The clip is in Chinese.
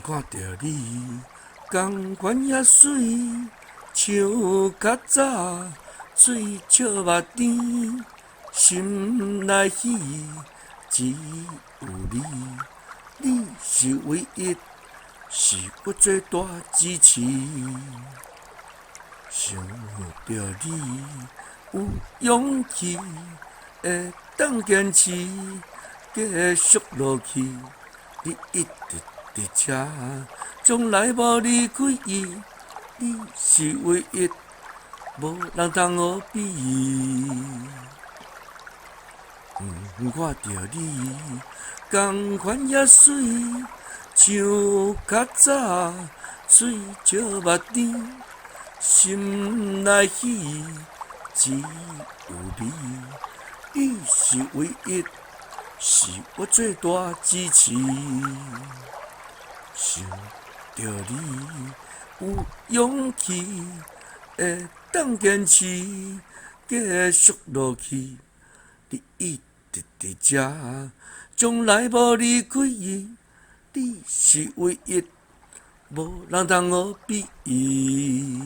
看着你，江泉也水，像较早水笑目甜，心内喜，只有你，你是唯一，是我最大支持。想着你，有勇气会当坚持，继续落去。你一直伫这，从来无离开伊。你是唯一，无人通互比拟。看着你，江泉也水，像较早水笑目甜。心内喜，只有你，你是唯一，是我最大支持。想着你，有勇气会当坚持，继续落去。你一直伫这，从来无离开伊。你是唯一，无人通互比拟。